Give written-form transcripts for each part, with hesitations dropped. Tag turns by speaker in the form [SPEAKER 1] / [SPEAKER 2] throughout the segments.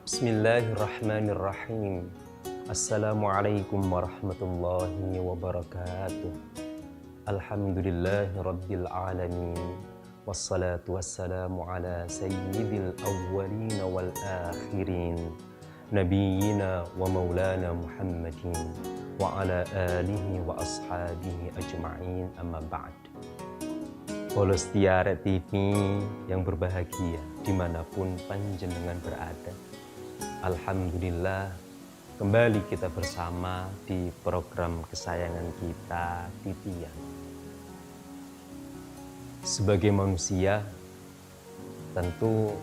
[SPEAKER 1] Bismillahirrahmanirrahim. Assalamualaikum warahmatullahi wabarakatuh. Alhamdulillahi rabbil alamin. Wassalatu wassalamu ala sayyidil awwalin wal akhirin. Nabiyyina wa maulana Muhammadin wa ala alihi wa ashabihi ajma'in, amma ba'd. Polostia TV yang berbahagia dimanapun panjenengan berada. Alhamdulillah, kembali kita bersama di program kesayangan kita, Titian. Sebagai manusia, tentu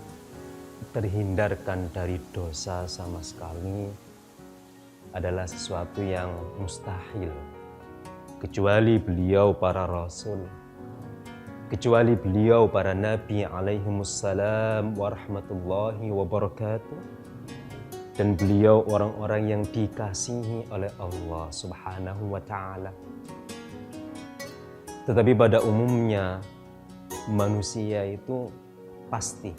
[SPEAKER 1] terhindarkan dari dosa sama sekali adalah sesuatu yang mustahil, kecuali beliau para rasul, kecuali beliau para nabi alaihimussalam warahmatullahi wabarakatuh, dan beliau orang-orang yang dikasihi oleh Allah subhanahu wa ta'ala. Tetapi pada umumnya manusia itu pasti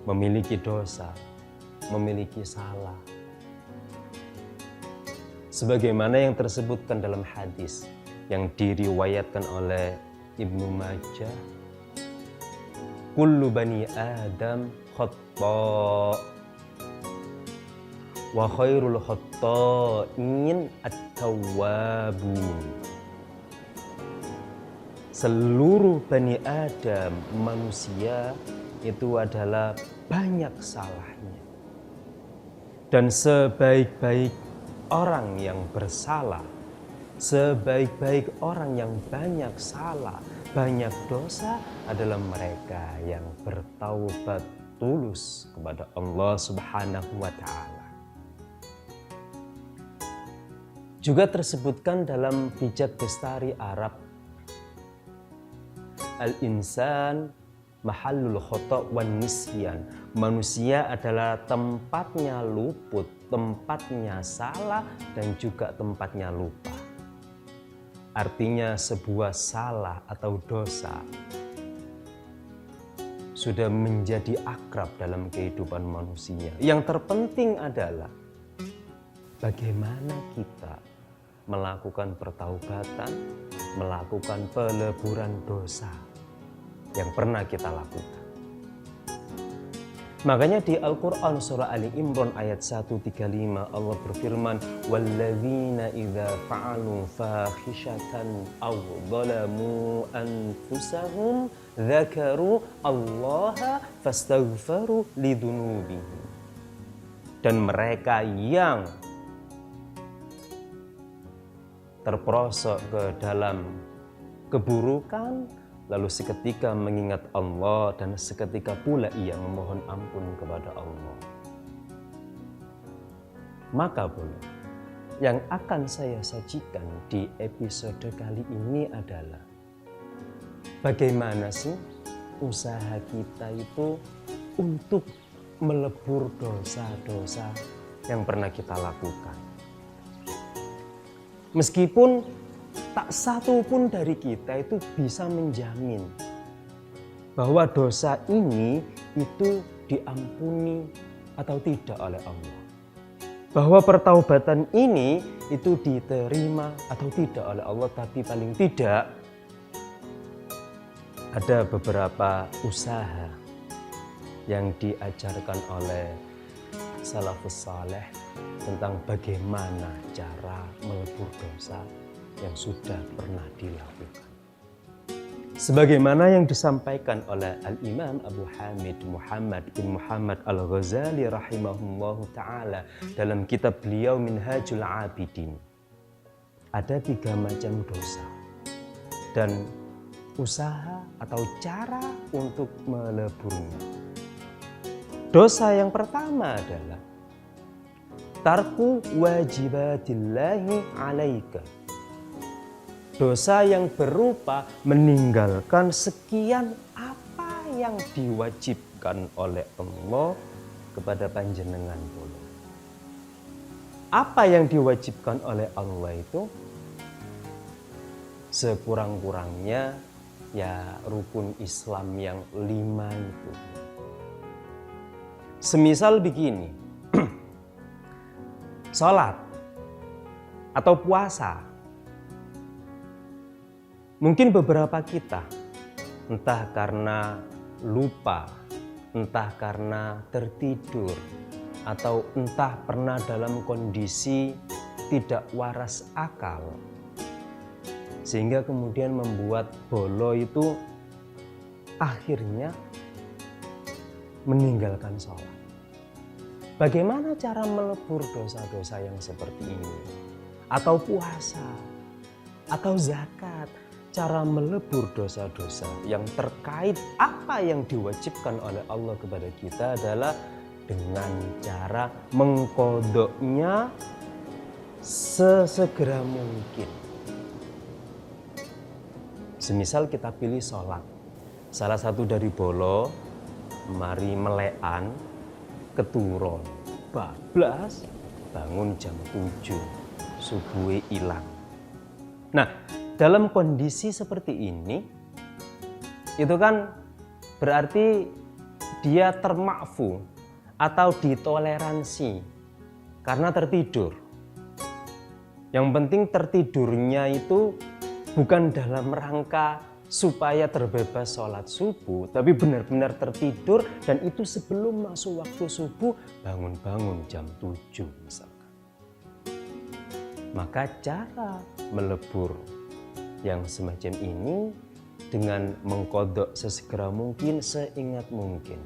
[SPEAKER 1] memiliki dosa, memiliki salah. Sebagaimana yang tersebutkan dalam hadis yang diriwayatkan oleh Ibnu Majah, kullu bani Adam khata' wa khairul khatta'in at-tawwabun. Seluruh bani Adam, manusia, itu adalah banyak salahnya. Dan sebaik-baik orang yang bersalah, sebaik-baik orang yang banyak salah, banyak dosa adalah mereka yang bertaubat tulus kepada Allah subhanahu wa ta'ala. Juga tersebutkan dalam bijak bestari Arab, al-insan mahallul khata' wan nisyan. Manusia adalah tempatnya luput, tempatnya salah, dan juga tempatnya lupa. Artinya sebuah salah atau dosa sudah menjadi akrab dalam kehidupan manusia. Yang terpenting adalah bagaimana kita melakukan pertaubatan, melakukan peleburan dosa yang pernah kita lakukan. Makanya di Al-Quran surah Ali Imran ayat 135 Allah berfirman, walladzina idza fa'alu fahishatan aw zalamu anfusahum dzakaru allaha fastaghfaru lidunubihim. Dan mereka yang terperosok ke dalam keburukan, lalu seketika mengingat Allah, dan seketika pula ia memohon ampun kepada Allah. Maka boleh, yang akan saya sajikan di episode kali ini adalah bagaimana sih usaha kita itu untuk melebur dosa-dosa yang pernah kita lakukan. Meskipun tak satu pun dari kita itu bisa menjamin bahwa dosa ini itu diampuni atau tidak oleh Allah. Bahwa pertaubatan ini itu diterima atau tidak oleh Allah. Tapi paling tidak ada beberapa usaha yang diajarkan oleh salafus saleh tentang bagaimana cara melebur dosa yang sudah pernah dilakukan. Sebagaimana yang disampaikan oleh Al-Imam Abu Hamid Muhammad bin Muhammad Al-Ghazali rahimahullahu ta'ala dalam kitab beliau Minhajul Abidin. Ada 3 macam dosa dan usaha atau cara untuk meleburnya. Dosa yang pertama adalah tarku wajibatillahi alaika. Dosa yang berupa meninggalkan sekian apa yang diwajibkan oleh Allah kepada panjenengan pula. Apa yang diwajibkan oleh Allah itu sekurang-kurangnya ya rukun Islam yang 5 itu. Semisal begini, sholat atau puasa. Mungkin beberapa kita, entah karena lupa, entah karena tertidur, atau entah pernah dalam kondisi tidak waras akal, sehingga kemudian membuat bolo itu akhirnya meninggalkan sholat. Bagaimana cara melebur dosa-dosa yang seperti ini? Atau puasa, atau zakat, cara melebur dosa-dosa yang terkait apa yang diwajibkan oleh Allah kepada kita adalah dengan cara mengkodoknya sesegera mungkin. Semisal kita pilih sholat, salah satu dari bolo, mari melekan, keturun, bablas, bangun jam 7, subuh hilang. Nah, dalam kondisi seperti ini, itu kan berarti dia termakfu atau ditoleransi karena tertidur. Yang penting tertidurnya itu bukan dalam rangka supaya terbebas sholat subuh, tapi benar-benar tertidur, dan itu sebelum masuk waktu subuh, bangun-bangun jam 7 misalkan. Maka cara melebur yang semacam ini dengan mengkodok sesegera mungkin, seingat mungkin.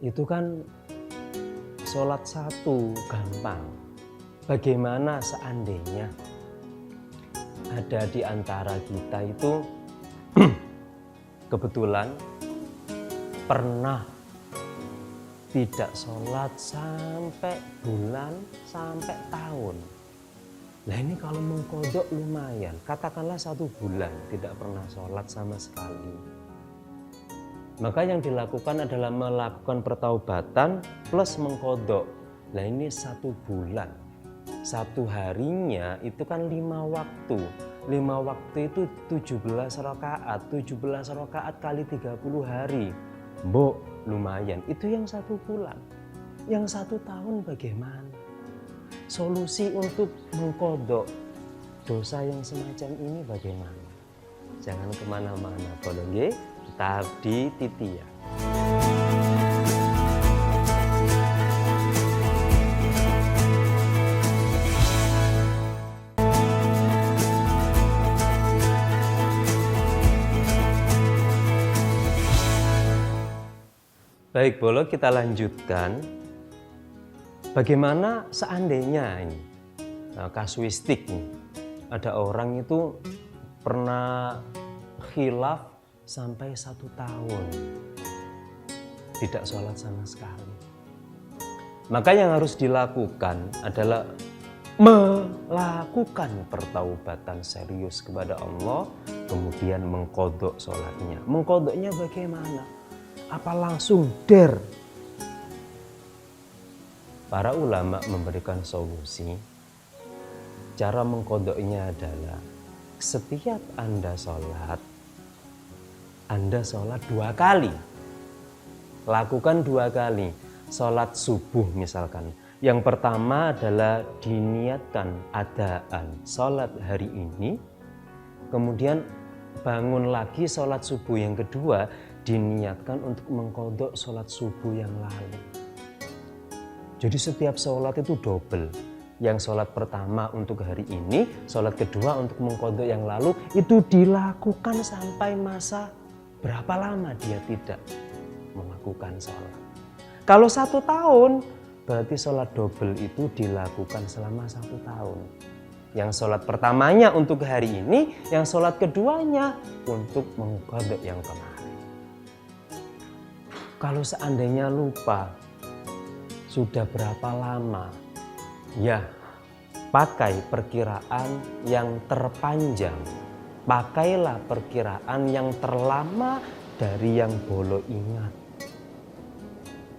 [SPEAKER 1] Itu kan sholat satu gampang. Bagaimana seandainya ada di antara kita itu kebetulan pernah tidak sholat sampai bulan, sampai tahun. Nah ini kalau mengkodok lumayan, katakanlah 1 bulan tidak pernah sholat sama sekali. Maka yang dilakukan adalah melakukan pertaubatan plus mengkodok. Nah ini 1 bulan, 1 harinya itu kan 5 waktu. 5 waktu itu 17 rakaat, 17 rakaat kali 30 hari. Mbok lumayan, itu yang 1 bulan. Yang 1 tahun bagaimana? Solusi untuk mengkodok dosa yang semacam ini bagaimana? Jangan kemana-mana, boleh tetap di Titian. Baik, Bolo, kita lanjutkan. Bagaimana seandainya ini kasuistik nih, ada orang itu pernah khilaf sampai 1 tahun tidak sholat sama sekali. Maka yang harus dilakukan adalah melakukan pertaubatan serius kepada Allah, kemudian mengkodok sholatnya. Mengkodoknya bagaimana? Apa langsung der? Para ulama memberikan solusi. Cara mengkodoknya adalah setiap Anda sholat 2 kali. Lakukan 2 kali. Sholat subuh misalkan. Yang pertama adalah diniatkan adaan sholat hari ini. Kemudian bangun lagi sholat subuh yang kedua, diniatkan untuk mengkodok sholat subuh yang lalu. Jadi setiap sholat itu double. Yang sholat pertama untuk hari ini, sholat kedua untuk mengkodok yang lalu, itu dilakukan sampai masa berapa lama dia tidak melakukan sholat. Kalau 1 tahun, berarti sholat double itu dilakukan selama 1 tahun. Yang sholat pertamanya untuk hari ini, yang sholat keduanya untuk mengkodok yang kemarin. Kalau seandainya lupa, sudah berapa lama? Ya, pakai perkiraan yang terpanjang. Pakailah perkiraan yang terlama dari yang Bolo ingat.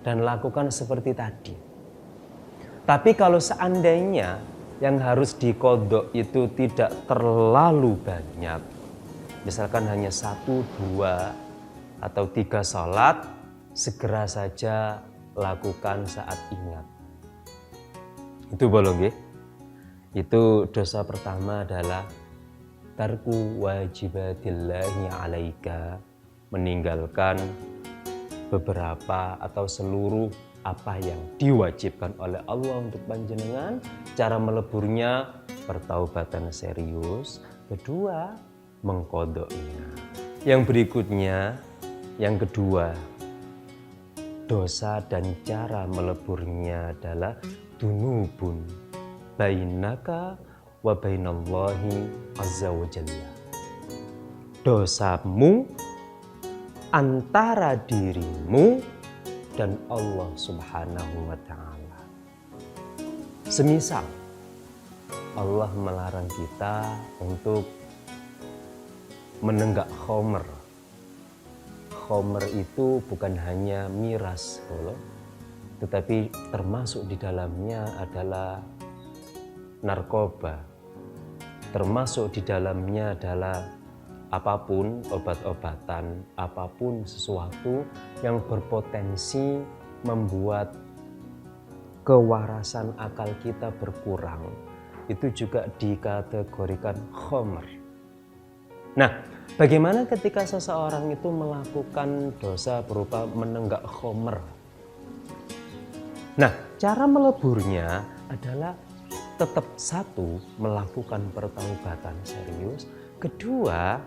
[SPEAKER 1] Dan lakukan seperti tadi. Tapi kalau seandainya yang harus dikodok itu tidak terlalu banyak, misalkan hanya 1, 2, atau 3 sholat, segera saja lakukan saat ingat. Itu bolong nggih. Itu dosa pertama adalah tarku wajibatillahi alaika, meninggalkan beberapa atau seluruh apa yang diwajibkan oleh Allah untuk panjenengan. Cara meleburnya pertaubatan serius. Kedua, mengkodoknya. Yang berikutnya, yang kedua, dosa dan cara meleburnya adalah dunubun bainaka wa bainallahi azza wa jalla. Dosamu antara dirimu dan Allah Subhanahu wa ta'ala. Semisal Allah melarang kita untuk menenggak khomer. Khomer itu bukan hanya miras, tetapi termasuk di dalamnya adalah narkoba. Termasuk di dalamnya adalah apapun obat-obatan, apapun sesuatu yang berpotensi membuat kewarasan akal kita berkurang, itu juga dikategorikan khomer. Nah, bagaimana ketika seseorang itu melakukan dosa berupa menenggak khomer? Nah, cara meleburnya adalah tetap satu, melakukan pertaubatan serius. Kedua,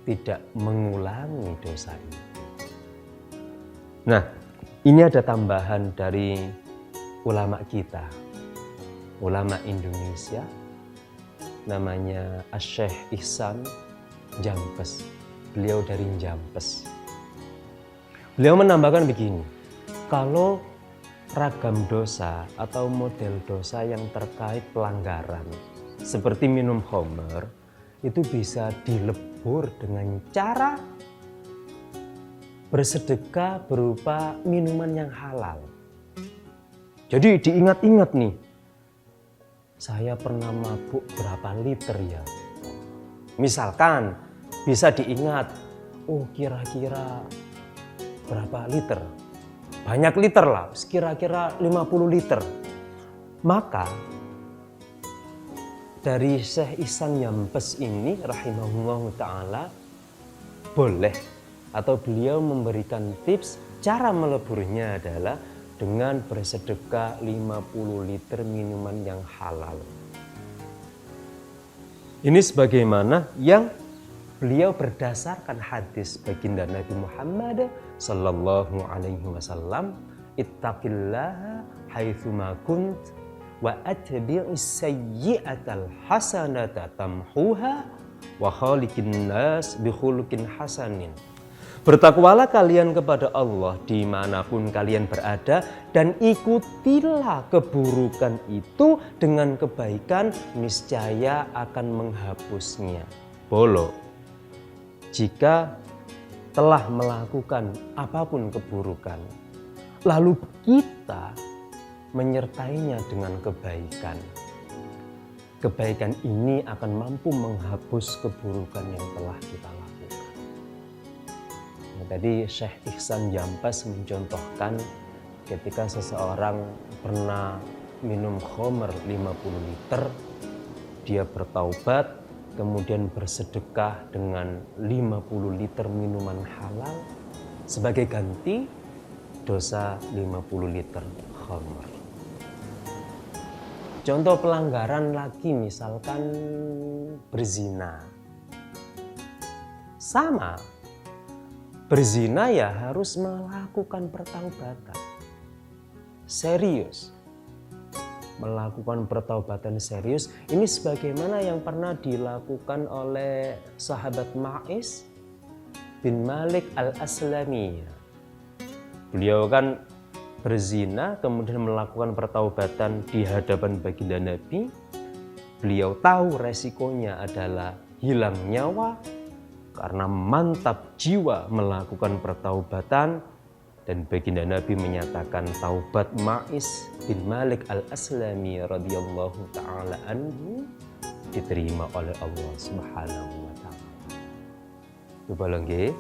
[SPEAKER 1] tidak mengulangi dosa ini. Nah, ini ada tambahan dari ulama kita, ulama Indonesia, namanya Syekh Ihsan Jampes. Beliau dari Jampes. Beliau menambahkan begini, kalau ragam dosa atau model dosa yang terkait pelanggaran seperti minum khamr itu bisa dilebur dengan cara bersedekah berupa minuman yang halal. Jadi diingat-ingat nih, saya pernah mabuk berapa liter ya? Misalkan bisa diingat, oh kira-kira berapa liter? Banyak liter lah, kira-kira 50 liter. Maka dari Syekh Ihsan Jampes ini rahimahullah ta'ala boleh atau beliau memberikan tips cara meleburnya adalah dengan bersedekah 50 liter minuman yang halal. Ini sebagaimana yang beliau berdasarkan hadis baginda Nabi Muhammad sallallahu alaihi wasallam, ittaqillaha haitsuma kunt wa atbi'is sayyi'atal hasanata tamhuha wa khaliqin nas bi khuluqin hasanin. Bertakwalah kalian kepada Allah dimanapun kalian berada dan ikutilah keburukan itu dengan kebaikan, niscaya akan menghapusnya. Bolo, jika telah melakukan apapun keburukan, lalu kita menyertainya dengan kebaikan, kebaikan ini akan mampu menghapus keburukan yang telah kita lakukan. Tadi Syekh Ihsan Jampes mencontohkan ketika seseorang pernah minum khamr 50 liter, dia bertaubat, kemudian bersedekah dengan 50 liter minuman halal sebagai ganti dosa 50 liter khamr. Contoh pelanggaran lagi misalkan berzina. Sama. Berzina ya harus melakukan pertaubatan serius. Melakukan pertaubatan serius ini sebagaimana yang pernah dilakukan oleh sahabat Ma'is bin Malik al-Aslami. Beliau kan berzina kemudian melakukan pertaubatan di hadapan baginda Nabi. Beliau tahu resikonya adalah hilang nyawa. Karena mantap jiwa melakukan pertaubatan, dan baginda Nabi menyatakan taubat Ma'is bin Malik al-Aslami radhiyallahu ta'ala anhu diterima oleh Allah Subhanahu wa ta'ala. Coba lagi.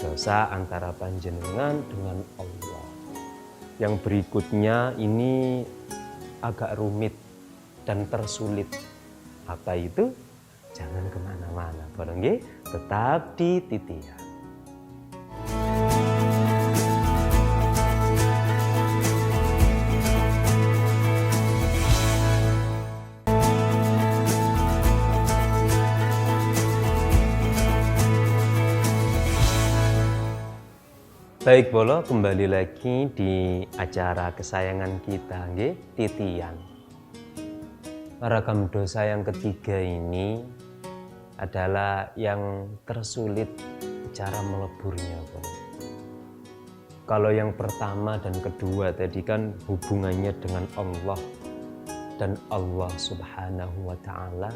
[SPEAKER 1] dosa antara panjenengan dengan Allah. Yang berikutnya ini agak rumit dan tersulit. Apa itu? Jangan kemana-mana, bareng tetap di Titian. Baik Bolo, kembali lagi di acara kesayangan kita, Titian. Ragam dosa yang ketiga ini adalah yang tersulit cara meleburnya, Bolo. Kalau yang pertama dan kedua tadi kan hubungannya dengan Allah dan Allah Subhanahu wa Ta'ala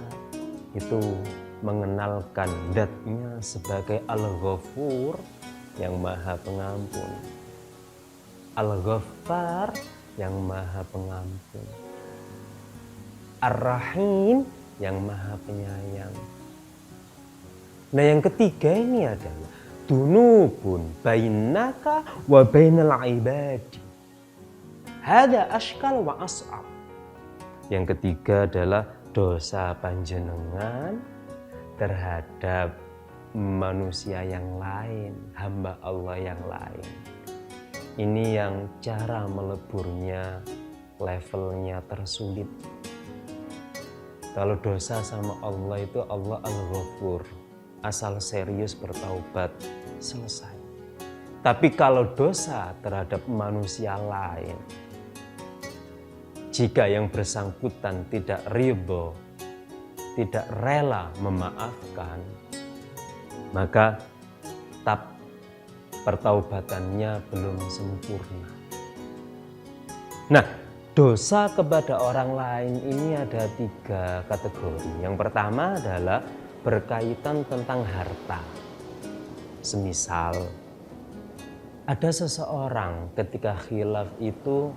[SPEAKER 1] itu mengenalkan zat-Nya sebagai Al-Ghafur yang Maha Pengampun, Al-Ghaffar yang Maha Pengampun, Ar-Rahim yang Maha Penyayang. Nah, yang ketiga ini adalah dunubun bainaka wa bainal ibadi. Hada ashkal wa as'ab. Yang ketiga adalah dosa panjenengan terhadap manusia yang lain, hamba Allah yang lain. Ini yang cara meleburnya levelnya tersulit. Kalau dosa sama Allah itu Allah Al-Ghafur, asal serius bertaubat selesai. Tapi kalau dosa terhadap manusia lain, jika yang bersangkutan tidak ridho, tidak rela memaafkan, maka tetap pertaubatannya belum sempurna. Nah, dosa kepada orang lain ini ada 3 kategori. Yang pertama adalah berkaitan tentang harta. Semisal, ada seseorang ketika khilaf itu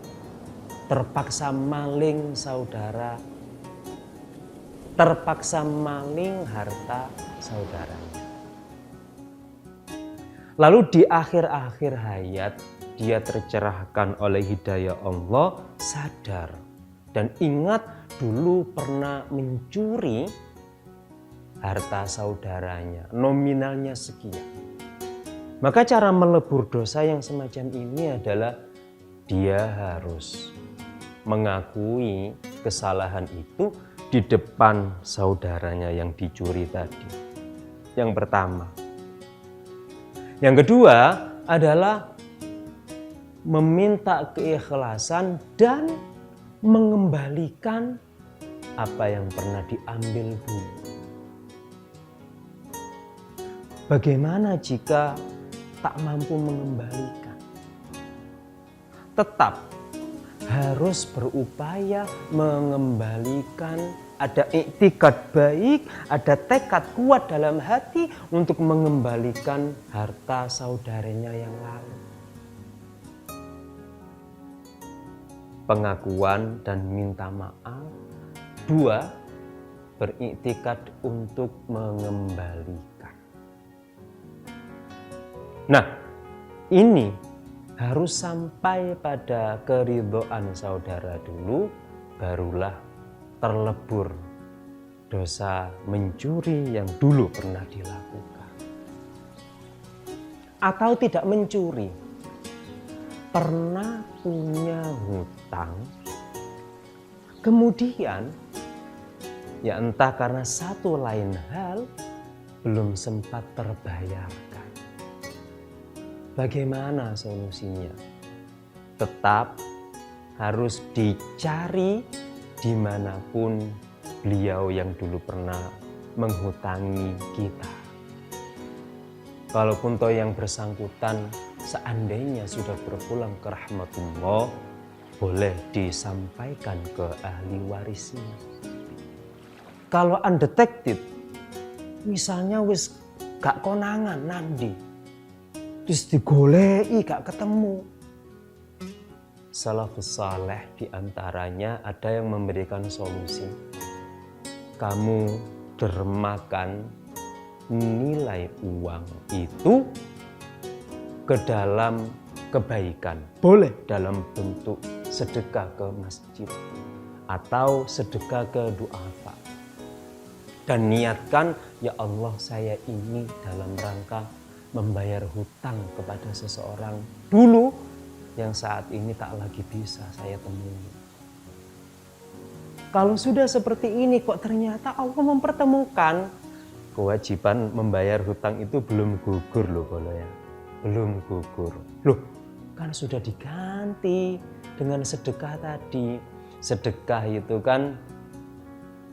[SPEAKER 1] terpaksa maling saudara, terpaksa maling harta saudaranya. Lalu di akhir-akhir hayat dia tercerahkan oleh hidayah Allah, sadar dan ingat dulu pernah mencuri harta saudaranya, nominalnya sekian. Maka cara melebur dosa yang semacam ini adalah dia harus mengakui kesalahan itu di depan saudaranya yang dicuri tadi. Yang pertama. Yang kedua adalah meminta keikhlasan dan mengembalikan apa yang pernah diambil dulu. Bagaimana jika tak mampu mengembalikan? Tetap harus berupaya mengembalikan. Ada iktikad baik, ada tekad kuat dalam hati untuk mengembalikan harta saudaranya yang lalu. Pengakuan dan minta maaf. 2, beriktikad untuk mengembalikan. Nah, ini harus sampai pada keridhaan saudara dulu, barulah terlebur dosa mencuri yang dulu pernah dilakukan. Atau tidak mencuri, pernah punya hutang, kemudian ya entah karena satu lain hal belum sempat terbayarkan. Bagaimana solusinya? Tetap harus dicari dimanapun beliau yang dulu pernah menghutangi kita. Kalaupun toh yang bersangkutan seandainya sudah berpulang ke rahmatullah, boleh disampaikan ke ahli warisnya. Kalau undetected, misalnya wis gak konangan nandi, terus digoleki gak ketemu. Salafus saleh diantaranya ada yang memberikan solusi. Kamu dermakan nilai uang itu ke dalam kebaikan. Boleh dalam bentuk sedekah ke masjid atau sedekah ke duafa. Dan niatkan, ya Allah, saya ini dalam rangka membayar hutang kepada seseorang dulu yang saat ini tak lagi bisa saya temui. Kalau sudah seperti ini kok ternyata Allah mempertemukan, kewajiban membayar hutang itu belum gugur loh Bolo ya. Belum gugur. Loh, kan sudah diganti dengan sedekah tadi. Sedekah itu kan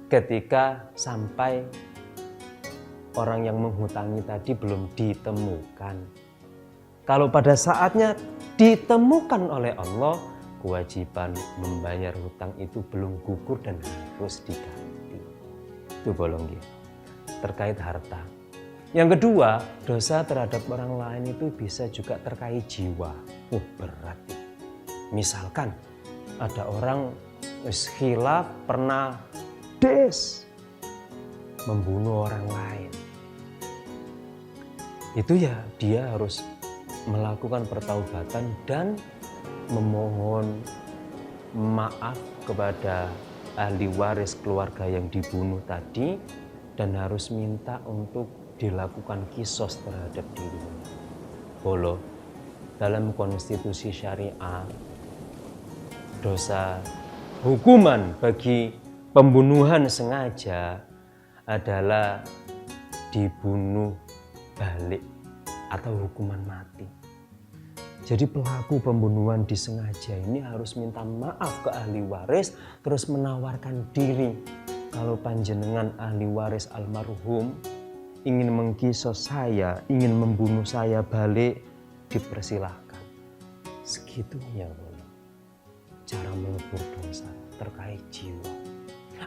[SPEAKER 1] ketika sampai orang yang menghutangi tadi belum ditemukan. Kalau pada saatnya ditemukan oleh Allah, kewajiban membayar hutang itu belum gugur dan harus diganti. Itu bolong ya. Terkait harta. Yang kedua, dosa terhadap orang lain itu bisa juga terkait jiwa. Berat. Misalkan ada orang khilaf pernah membunuh orang lain. Itu ya dia harus melakukan pertaubatan dan memohon maaf kepada ahli waris keluarga yang dibunuh tadi dan harus minta untuk dilakukan kisos terhadap dirinya. Bolo, dalam konstitusi syariah, dosa hukuman bagi pembunuhan sengaja adalah dibunuh balik atau hukuman mati. Jadi pelaku pembunuhan disengaja ini harus minta maaf ke ahli waris, terus menawarkan diri. Kalau panjenengan ahli waris almarhum ingin mengkisos saya, ingin membunuh saya balik, dipersilahkan. Segitunya cara melebur dosa terkait jiwa.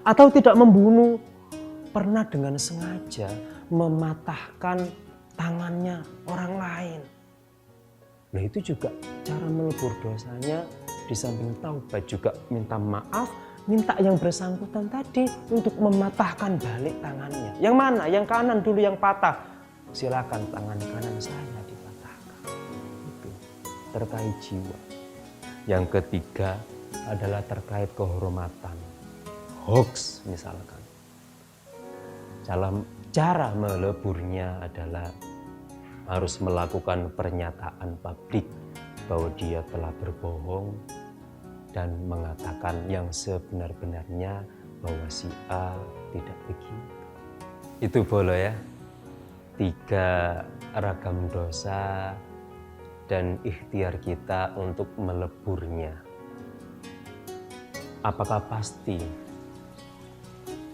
[SPEAKER 1] Atau tidak membunuh, pernah dengan sengaja mematahkan tangannya orang lain. Nah itu juga cara melebur dosanya, di samping taubat juga minta maaf, minta yang bersangkutan tadi untuk mematahkan balik tangannya. Yang mana? Yang kanan dulu yang patah. Silakan tangan kanan saya dipatahkan. Itu terkait jiwa. Yang ketiga adalah terkait kehormatan. Hoax misalkan. Dalam cara meleburnya adalah harus melakukan pernyataan publik bahwa dia telah berbohong dan mengatakan yang sebenar-benarnya bahwa si A tidak begitu. Itu Bolo ya. 3 ragam dosa dan ikhtiar kita untuk meleburnya. Apakah pasti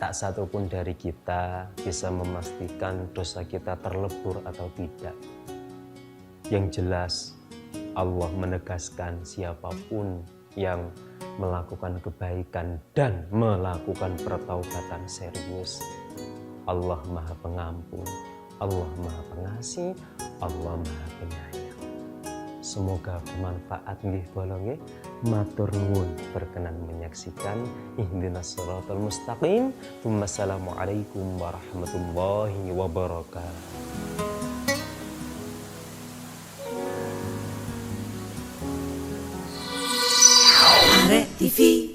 [SPEAKER 1] tak satu pun dari kita bisa memastikan dosa kita terlebur atau tidak? Yang jelas Allah menegaskan siapapun yang melakukan kebaikan dan melakukan pertaubatan serius, Allah Maha Pengampun, Allah Maha Pengasih, Allah Maha Penyayang. Semoga bermanfaat nggih Bolo nggih. Matur nuwun berkenan menyaksikan Ihdinas Shiratal Mustaqim. Wassalamualaikum warahmatullahi wabarakatuh.
[SPEAKER 2] Arek TV